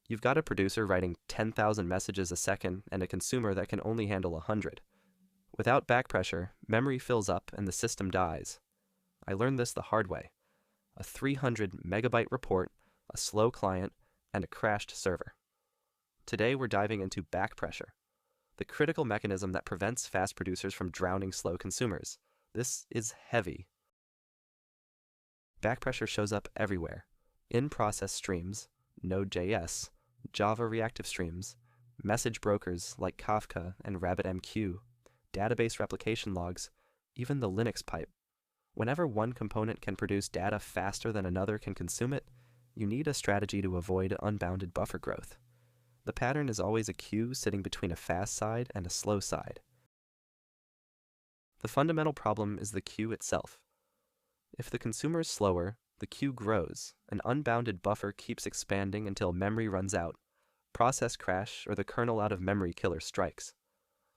You've got a producer writing 10,000 messages a second and a consumer that can only handle 100. Without backpressure, memory fills up and the system dies. I learned this the hard way. A 300 megabyte report, a slow client, and a crashed server. Today we're diving into backpressure, the critical mechanism that prevents fast producers from drowning slow consumers. This is heavy. Backpressure shows up everywhere. In-process streams, Node.js, Java reactive streams, message brokers like Kafka and RabbitMQ, database replication logs, even the Linux pipe. Whenever one component can produce data faster than another can consume it, you need a strategy to avoid unbounded buffer growth. The pattern is always a queue sitting between a fast side and a slow side. The fundamental problem is the queue itself. If the consumer is slower, the queue grows. An unbounded buffer keeps expanding until memory runs out, process crash, or the kernel out of memory killer strikes.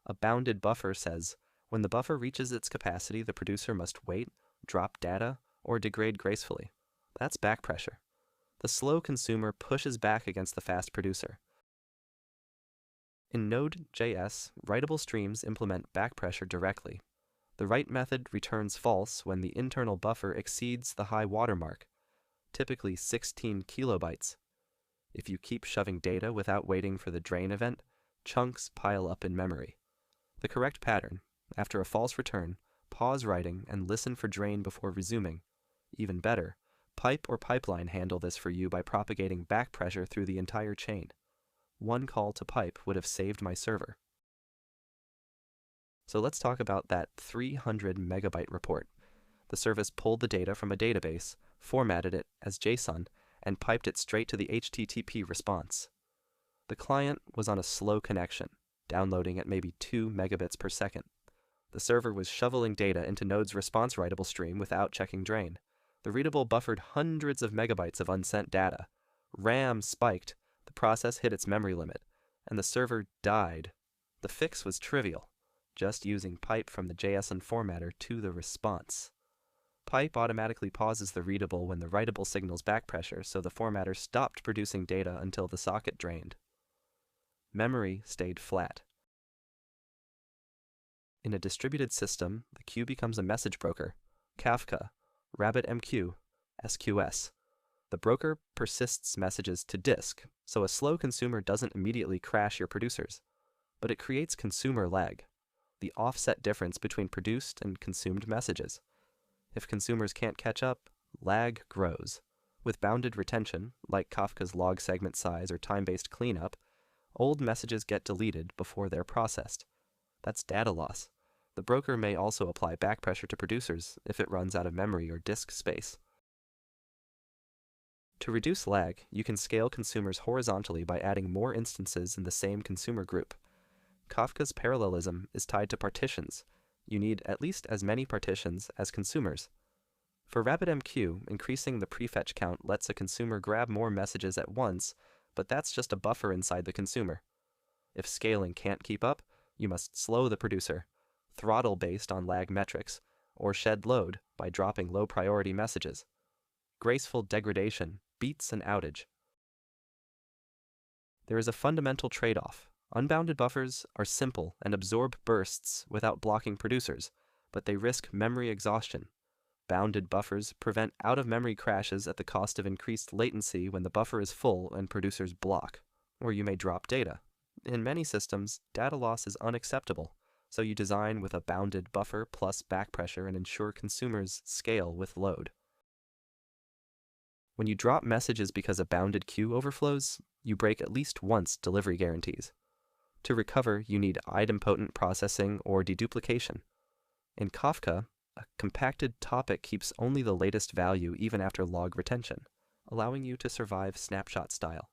A bounded buffer says, when the buffer reaches its capacity, the producer must wait, drop data, or degrade gracefully. That's backpressure. The slow consumer pushes back against the fast producer. In Node.js, writable streams implement backpressure directly. The write method returns false when the internal buffer exceeds the high watermark, typically 16 kilobytes. If you keep shoving data without waiting for the drain event, chunks pile up in memory. The correct pattern, after a false return, pause writing and listen for drain before resuming. Even better, pipe or pipeline handle this for you by propagating backpressure through the entire chain. One call to pipe would have saved my server. So let's talk about that 300 megabyte report. The service pulled the data from a database, formatted it as JSON, and piped it straight to the HTTP response. The client was on a slow connection, downloading at maybe 2 megabits per second. The server was shoveling data into Node's response writable stream without checking drain. The readable buffered hundreds of megabytes of unsent data. RAM spiked, the process hit its memory limit, and the server died. The fix was trivial, just using pipe from the JSON formatter to the response. Pipe automatically pauses the readable when the writable signals backpressure, so the formatter stopped producing data until the socket drained. Memory stayed flat. In a distributed system, the queue becomes a message broker, Kafka, RabbitMQ, SQS. The broker persists messages to disk, so a slow consumer doesn't immediately crash your producers, but it creates consumer lag, the offset difference between produced and consumed messages. If consumers can't catch up, lag grows. With bounded retention, like Kafka's log segment size or time-based cleanup, old messages get deleted before they're processed. That's data loss. The broker may also apply backpressure to producers if it runs out of memory or disk space. To reduce lag, you can scale consumers horizontally by adding more instances in the same consumer group. Kafka's parallelism is tied to partitions. You need at least as many partitions as consumers. For RabbitMQ, increasing the prefetch count lets a consumer grab more messages at once, but that's just a buffer inside the consumer. If scaling can't keep up, you must slow the producer, throttle based on lag metrics, or shed load by dropping low-priority messages. Graceful degradation beats an outage. There is a fundamental trade-off. Unbounded buffers are simple and absorb bursts without blocking producers, but they risk memory exhaustion. Bounded buffers prevent out-of-memory crashes at the cost of increased latency when the buffer is full and producers block, or you may drop data. In many systems, data loss is unacceptable, so you design with a bounded buffer plus backpressure and ensure consumers scale with load. When you drop messages because a bounded queue overflows, you break at least once delivery guarantees. To recover, you need idempotent processing or deduplication. In Kafka, a compacted topic keeps only the latest value even after log retention, allowing you to survive snapshot style.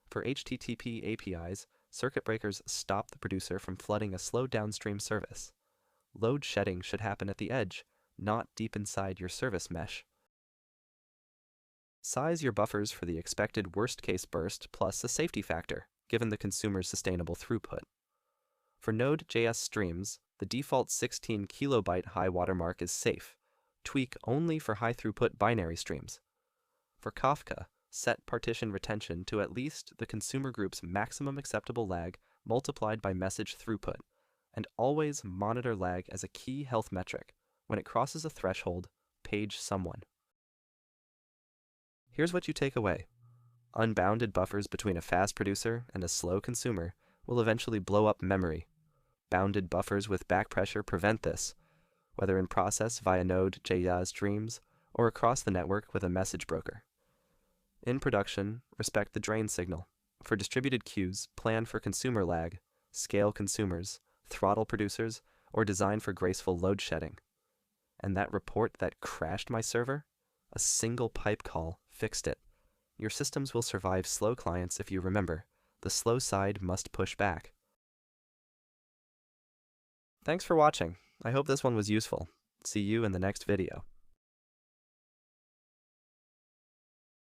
For HTTP APIs, circuit breakers stop the producer from flooding a slow downstream service. Load shedding should happen at the edge, not deep inside your service mesh. Size your buffers for the expected worst-case burst plus a safety factor, given the consumer's sustainable throughput. For Node.js streams, the default 16 kilobyte high watermark is safe. Tweak only for high-throughput binary streams. For Kafka, Set partition retention to at least the consumer group's maximum acceptable lag multiplied by message throughput, and always monitor lag as a key health metric. When it crosses a threshold, page someone. Here's what you take away. Unbounded buffers between a fast producer and a slow consumer will eventually blow up memory. Bounded buffers with backpressure prevent this, whether in process via Node.js streams or across the network with a message broker. In production, respect the drain signal. For distributed queues, plan for consumer lag, scale consumers, throttle producers, or design for graceful load shedding. And that report that crashed my server? A single pipe call fixed it. Your systems will survive slow clients if you remember, the slow side must push back. Thanks for watching. I hope this one was useful. See you in the next video.